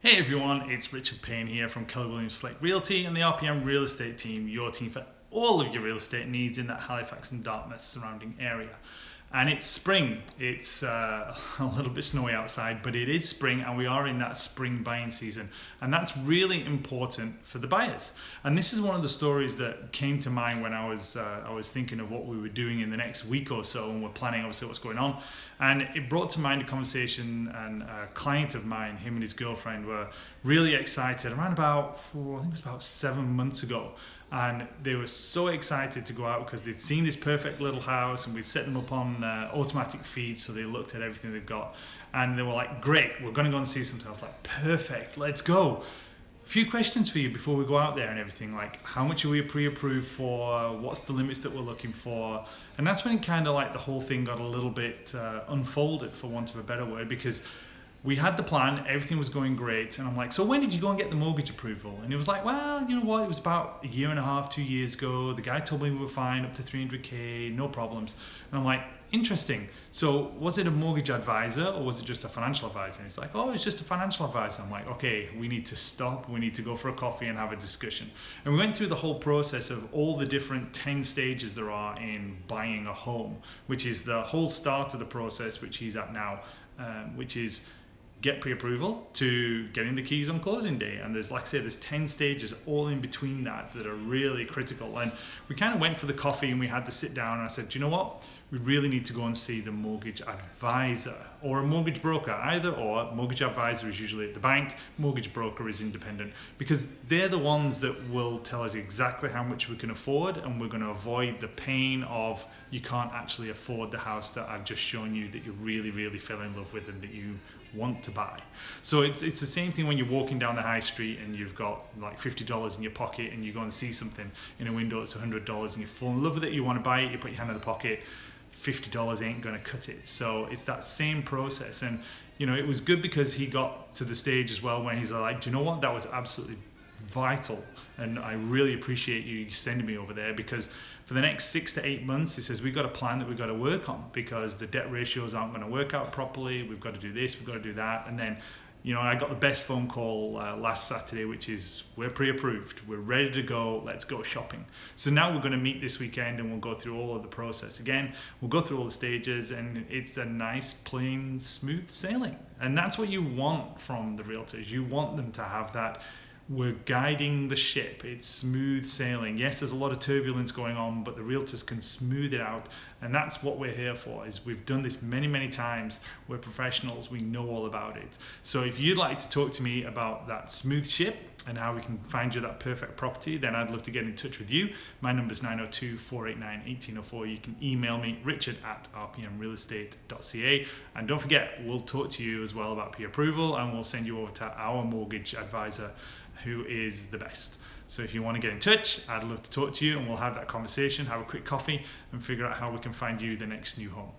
Hey everyone, it's Richard Payne here from Keller Williams Select Realty and the RPM Real Estate Team, your team for all of your real estate needs in that Halifax and Dartmouth surrounding area. And it's spring. It's a little bit snowy outside, but it is spring and we are in that spring buying season. And that's really important for the buyers. And this is one of the stories that came to mind when I was thinking of what we were doing in the next week or so, and we're planning obviously what's going on. And it brought to mind a conversation, and a client of mine, him and his girlfriend, were really excited around about, I think it was about 7 months ago. And they were so excited to go out because they'd seen this perfect little house and we'd set them up on automatic feed, so they looked at everything they've got and they were like, great, we're going to go and see something. I was like, perfect, let's go. A few questions for you before we go out there and everything, like how much are we pre-approved for, what's the limits that we're looking for. And that's when kind of like the whole thing got a little bit unfolded, for want of a better word, because we had the plan, everything was going great, and I'm like, so when did you go and get the mortgage approval? And it was like, well, you know what, it was about a year and a half, 2 years ago. The guy told me we were fine, up to 300k, no problems. And I'm like, interesting. So was it a mortgage advisor or was it just a financial advisor? And he's like, oh, it's just a financial advisor. I'm like, okay, we need to stop. We need to go for a coffee and have a discussion. And we went through the whole process of all the different 10 stages there are in buying a home, which is the whole start of the process, which he's at now, which is get pre-approval to getting the keys on closing day. And there's, like I say, there's 10 stages all in between that are really critical. And we kind of went for the coffee and we had to sit down, and I said, do you know what? We really need to go and see the mortgage advisor or a mortgage broker, either or. Mortgage advisor is usually at the bank, mortgage broker is independent, because they're the ones that will tell us exactly how much we can afford, and we're going to avoid the pain of you can't actually afford the house that I've just shown you that you really, really fell in love with and that you want to buy. So it's the same thing when you're walking down the high street and you've got like $50 in your pocket and you go and see something in a window that's $100 and you fall in love with it, you want to buy it, you put your hand in the pocket, $50 ain't going to cut it. So it's that same process. And you know, it was good because he got to the stage as well when he's like, do you know what, that was absolutely vital, and I really appreciate you sending me over there, because for the next 6 to 8 months, he says, we've got a plan that we've got to work on because the debt ratios aren't going to work out properly. We've got to do this, we've got to do that. And then, you know, I got the best phone call last Saturday, which is, we're pre-approved, we're ready to go, let's go shopping. So now we're going to meet this weekend and we'll go through all of the process again. We'll go through all the stages, and it's a nice, plain, smooth sailing. And that's what you want from the realtors. You want them to have that, we're guiding the ship, it's smooth sailing. Yes, there's a lot of turbulence going on, but the realtors can smooth it out, and that's what we're here for. Is we've done this many times, we're professionals, we know all about it. So if you'd like to talk to me about that smooth ship and how we can find you that perfect property, then I'd love to get in touch with you. My number is 902-489-1804. You can email me, richard@rpmrealestate.ca. And don't forget, we'll talk to you as well about pre-approval, and we'll send you over to our mortgage advisor, who is the best. So if you want to get in touch, I'd love to talk to you, and we'll have that conversation, have a quick coffee, and figure out how we can find you the next new home.